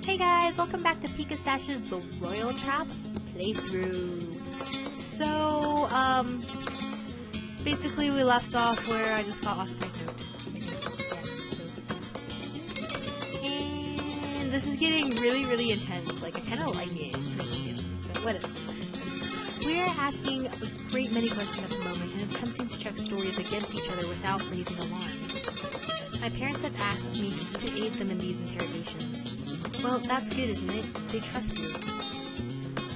Hey guys, welcome back to Pika Sash's The Royal Trap playthrough. So, basically we left off where I just got Oscar's note. And this is getting really intense. Like, I kinda like it, but what else? We're asking a great many questions at the moment and attempting to check stories against each other without raising alarms. My parents have asked me to aid them in these interrogations. Well, that's good, isn't it? They trust you.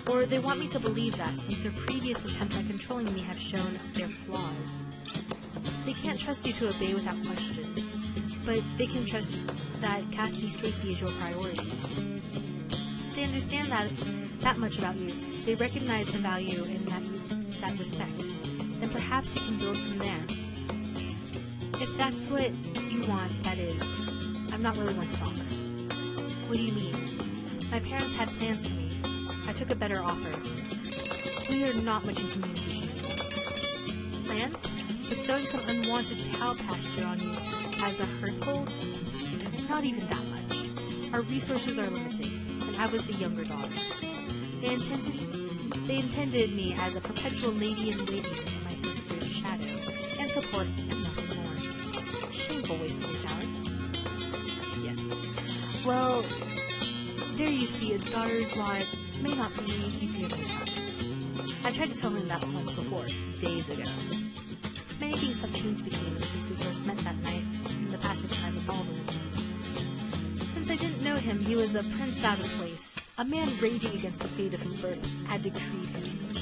Or they want me to believe that, since their previous attempts at controlling me have shown their flaws. They can't trust you to obey without question, but they can trust that Cassidy's safety is your priority. They understand that much about you. They recognize the value in that respect. Then perhaps you can build from there. If that's what you want, that is. I'm not really one to talk. What do you mean? My parents had plans for me. I took a better offer. We are not much in communication anymore. Plans? Bestowing some unwanted cow pasture on you as a hurtful? Not even that much. Our resources are limited, and I was the younger daughter. They intended me as a perpetual lady-in-waiting in my sister's shadow, and support and nothing more. Shameful waste of talents. Yes. Well, there you see, a daughter's life may not be easier than sons. I tried to tell him that once before, days ago. Many things have changed between us since we first met that night in the passage time of Baldwin. Since I didn't know him, he was a prince out of place. A man raging against the fate of his birth had decreed him.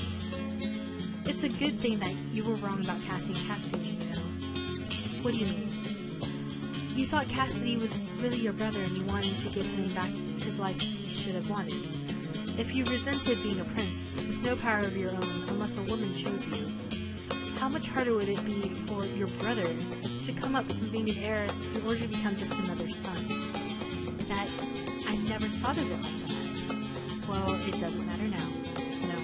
It's a good thing that you were wrong about Cassidy and Cassidy, you know. What do you mean? You thought Cassidy was really your brother and you wanted to give him back his life he should have wanted. If you resented being a prince, with no power of your own unless a woman chose you, how much harder would it be for your brother to come up from being an heir in order to become just another son? That, I never thought of it like that. Well, it doesn't matter now. No.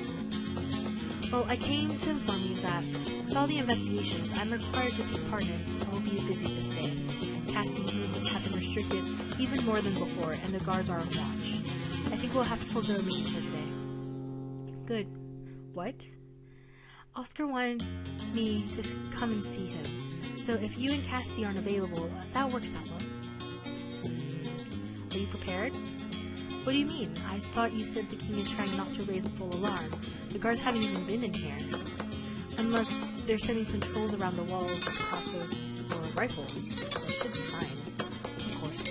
Well, I came to inform you that, with all the investigations, I'm required to take part in. I will be busy this day. Cassidy's movements have been restricted even more than before, and the guards are on watch. I think we'll have to forego a meeting for today. Good. What? Oscar wanted me to come and see him, so if you and Cassidy aren't available, that works out well. Are you prepared? What do you mean? I thought you said the king is trying not to raise a full alarm. The guards haven't even been in here. Unless they're setting patrols around the walls with crossbows or rifles. I should be fine. Of course.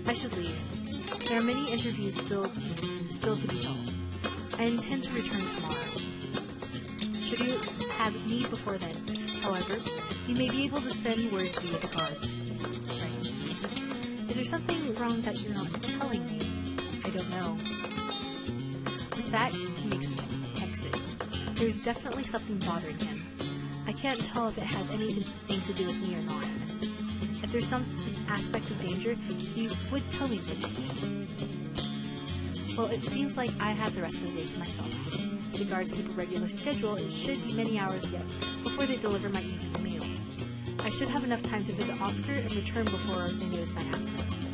I should leave. There are many interviews still to be held. I intend to return tomorrow. Should you have need before then, however, you may be able to send word via the guards. Right. Is there something wrong that you're not telling me? I don't know. With that, he makes his exit. There's definitely something bothering him. I can't tell if it has anything to do with me or not. If there's some aspect of danger, he would tell me, wouldn't he? Well, it seems like I have the rest of the day to myself. If the guards keep a regular schedule, it should be many hours yet before they deliver my evening meal. I should have enough time to visit Oscar and return before they notice my absence.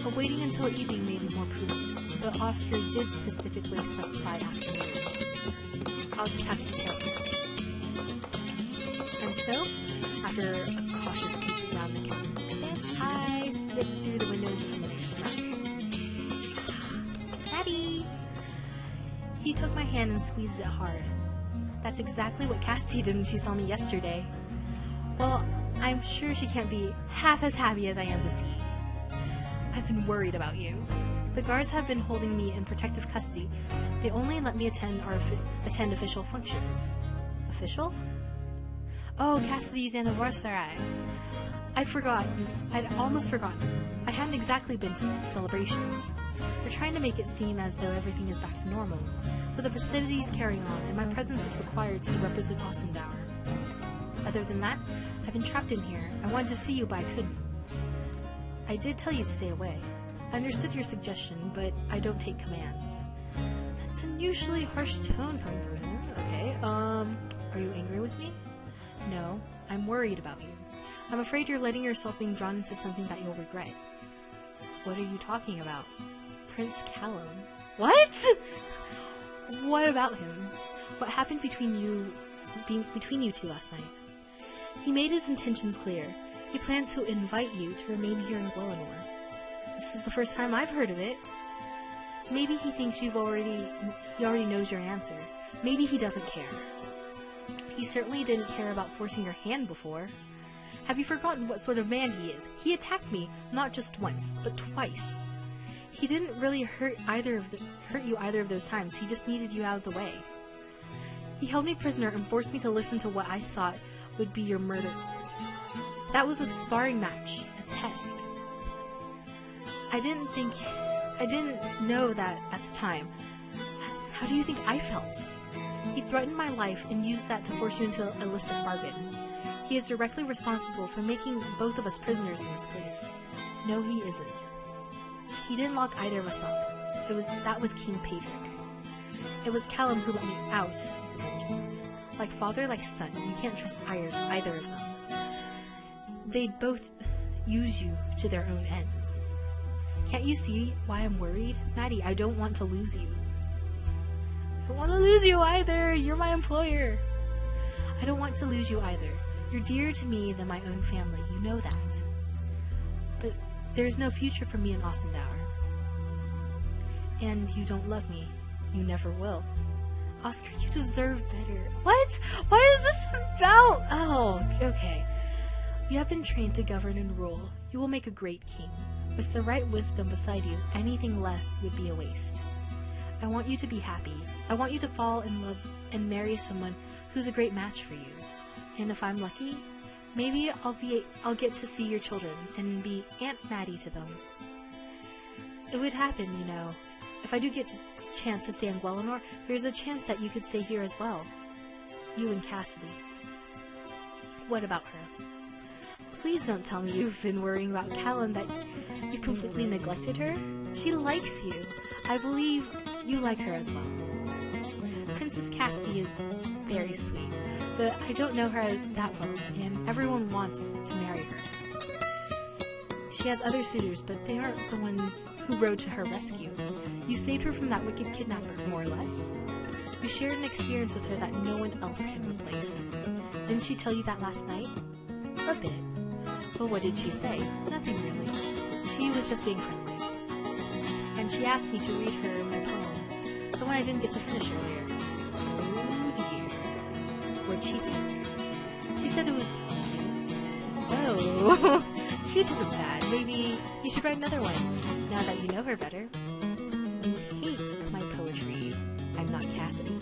But waiting until evening may be more prudent, but Oscar did specifically specify afternoon. I'll just have to be careful. And so, after a cautious peek around the castle expanse, I slipped through the window into the next room. Daddy! He took my hand and squeezed it hard. That's exactly what Cassidy did when she saw me yesterday. Well, I'm sure she can't be half as happy as I am to see. I've been worried about you. The guards have been holding me in protective custody. They only let me attend official functions. Official? Oh, Cassidy's anniversary. I'd almost forgotten. I hadn't exactly been to celebrations. They're trying to make it seem as though everything is back to normal. But the festivities carry on, and my presence is required to represent Ossendower. Other than that, I've been trapped in here. I wanted to see you, but I couldn't. I did tell you to stay away. I understood your suggestion, but I don't take commands. That's an unusually harsh tone from a person. Okay, are you angry with me? No, I'm worried about you. I'm afraid you're letting yourself being drawn into something that you'll regret. What are you talking about? Prince Callum. What? What about him? What happened between you two last night? He made his intentions clear. He plans to invite you to remain here in Glenor. This is the first time I've heard of it. Maybe he thinks he already knows your answer. Maybe he doesn't care. He certainly didn't care about forcing your hand before. Have you forgotten what sort of man he is? He attacked me, not just once, but twice. He didn't really hurt you either of those times. He just needed you out of the way. He held me prisoner and forced me to listen to what I thought would be your murder. That was a sparring match, a test. I didn't know that at the time. How do you think I felt? He threatened my life and used that to force you into an illicit bargain. He is directly responsible for making both of us prisoners in this place. No, he isn't. He didn't lock either of us up. That was King Pedric. It was Callum who let me out of the dungeons. Like father, like son, you can't trust either of them. They'd both use you to their own ends. Can't you see why I'm worried? Maddie, I don't want to lose you. I don't want to lose you either. You're my employer. I don't want to lose you either. You're dearer to me than my own family. You know that. But there's no future for me in Ossendower. And you don't love me. You never will. Oscar, you deserve better. What? What is this about? Oh, okay. You have been trained to govern and rule. You will make a great king. With the right wisdom beside you, anything less would be a waste. I want you to be happy. I want you to fall in love and marry someone who's a great match for you. And if I'm lucky, maybe I'll get to see your children and be Aunt Maddie to them. It would happen, you know. If I do get a chance to stay in Glenor, there's a chance that you could stay here as well. You and Cassidy. What about her? Please don't tell me you've been worrying about Callum, that you completely neglected her. She likes you. I believe you like her as well. Princess Cassidy is very sweet, but I don't know her that well, and everyone wants to marry her. She has other suitors, but they aren't the ones who rode to her rescue. You saved her from that wicked kidnapper, more or less. You shared an experience with her that no one else can replace. Didn't she tell you that last night? A bit. Well, what did she say? Nothing really. She was just being friendly. And she asked me to read her my poem, the one I didn't get to finish earlier. Oh dear. What'd she say? She said it was cute. Oh, cute isn't bad. Maybe you should write another one, now that you know her better. You hate my poetry. I'm not Cassidy.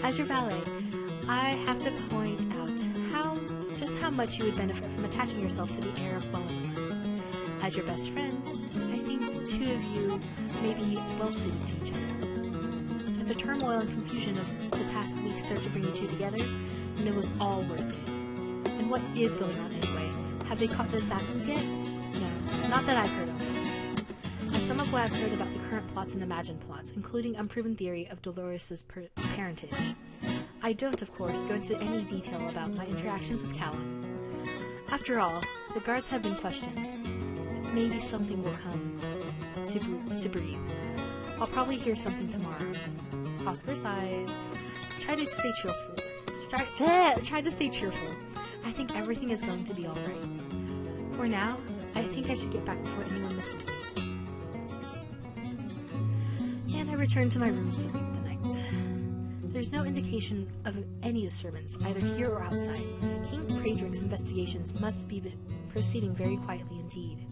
As your valet, I have to point out just how much you would benefit from attaching yourself to the heir of Glenor. As your best friend, I think the two of you may be well suited to each other. If the turmoil and confusion of the past weeks served to bring you two together, then it was all worth it. And what is going on anyway? Have they caught the assassins yet? No, not that I've heard of. And some of what I've heard about the current plots and imagined plots, including unproven theory of Dolores' parentage. I don't, of course, go into any detail about my interactions with Callum. After all, the guards have been questioned. Maybe something will come to breathe. I'll probably hear something tomorrow. Oscar sighs. Try to stay cheerful. Try to stay cheerful. I think everything is going to be alright. For now, I think I should get back before anyone misses me. And I return to my room to sleep the night. There's no indication of any disturbance, either here or outside. King Pedric's investigations must be proceeding very quietly indeed.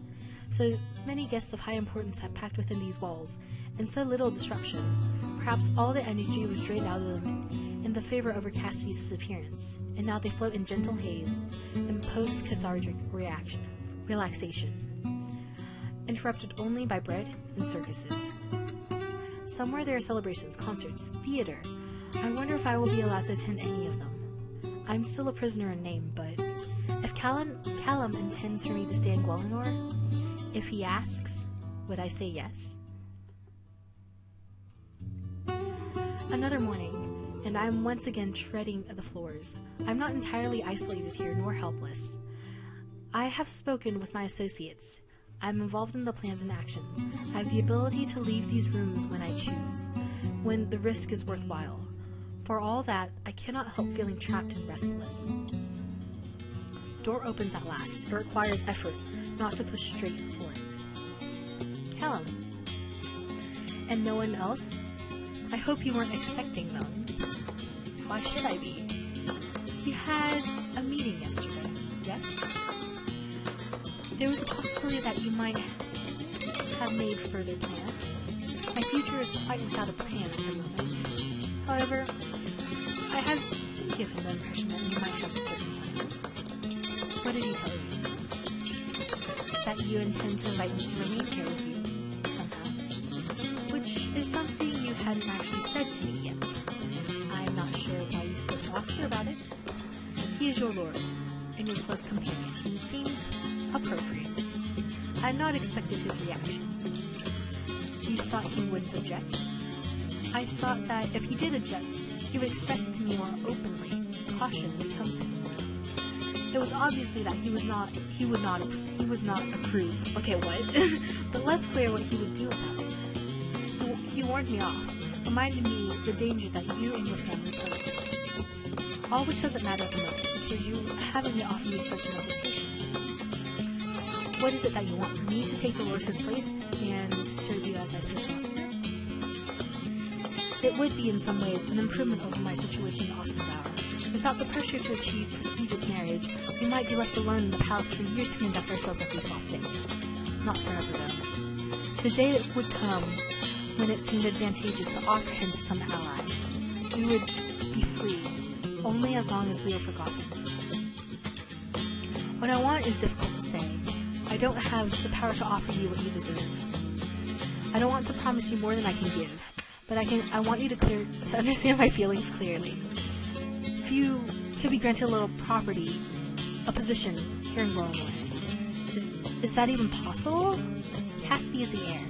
So many guests of high importance have packed within these walls, and so little disruption. Perhaps all the energy was drained out of them in the favor over Cassie's disappearance, and now they float in gentle haze and post-cathartic relaxation, interrupted only by bread and circuses. Somewhere there are celebrations, concerts, theater. I wonder if I will be allowed to attend any of them. I'm still a prisoner in name, but if Callum intends for me to stay in Glenor, if he asks, would I say yes? Another morning, and I'm once again treading the floors. I'm not entirely isolated here, nor helpless. I have spoken with my associates. I'm involved in the plans and actions. I have the ability to leave these rooms when I choose, when the risk is worthwhile. For all that, I cannot help feeling trapped and restless. Door opens at last. It requires effort, not to push straight for it. Callum. And no one else? I hope you weren't expecting them. Why should I be? We had a meeting yesterday, yes? There was a possibility that you might have made further plans. My future is quite without a plan at the moment. However, I have been given the impression that you might have certain plans. What did he tell you? That you intend to invite me to remain here with you, somehow. Which is something you hadn't actually said to me yet. I'm not sure why you spoke to Oscar about it. He is your lord, and your close companion. It seemed appropriate. I had not expected his reaction. You thought he wouldn't object? I thought that if he did object, he would express it to me more openly. Caution would come to him. It was obviously that he was not approve. Okay, what? But less clear what he would do about it. He warned me off, reminded me the dangers that you and your family pose. All which doesn't matter at the moment, because you haven't yet offered me such an invitation. What is it that you want? Me to take Dolores' place and serve you as I serve Oscar? It would be in some ways an improvement over my situation in Austin Bower. Without the pressure to achieve prestigious marriage, we might be left alone in the palace for years to conduct ourselves as we saw fit. Not forever, though. The day that would come when it seemed advantageous to offer him to some ally. We would be free, only as long as we were forgotten. What I want is difficult to say. I don't have the power to offer you what you deserve. I don't want to promise you more than I can give, but I want you to understand my feelings clearly. If you could be granted a little property, a position here in Dolores, is that even possible? Cassidy is the heir.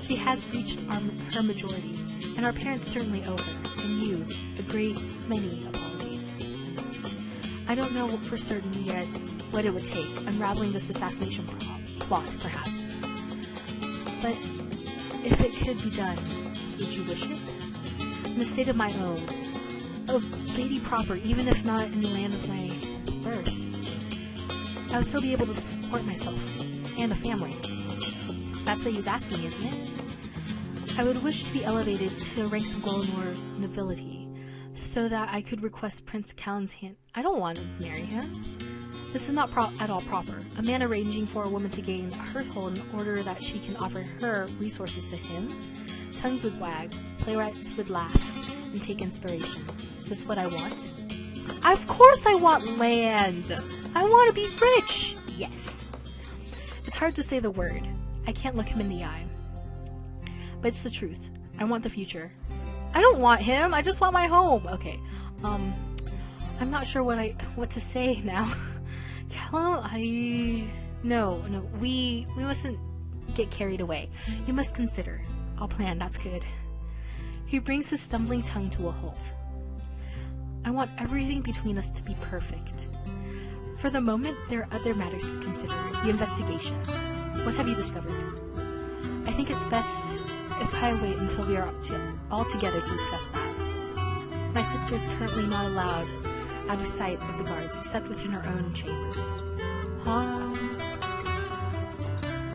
She has reached her majority, and our parents certainly owe her, and you, a great many apologies. I don't know for certain yet what it would take, unraveling this assassination plot, perhaps. But if it could be done, would you wish it? In a state of my own, a lady proper, even if not in the land of my birth, I would still be able to support myself and a family. That's what he's asking, isn't it? I would wish to be elevated to ranks of Golinor's nobility, so that I could request Prince Callum's hand. I don't want to marry him. This is not at all proper. A man arranging for a woman to gain her hold in order that she can offer her resources to him. Tongues would wag, playwrights would laugh, and take inspiration. Is this what I want? Of course I want land! I want to be rich! Yes. It's hard to say the word. I can't look him in the eye. But it's the truth. I want the future. I don't want him. I just want my home. Okay. I'm not sure what to say now. Callum, no. We mustn't get carried away. You must consider. I'll plan. That's good. He brings his stumbling tongue to a halt. I want everything between us to be perfect. For the moment, there are other matters to consider. The investigation. What have you discovered? I think it's best if I wait until we are all together to discuss that. My sister is currently not allowed out of sight of the guards, except within her own chambers.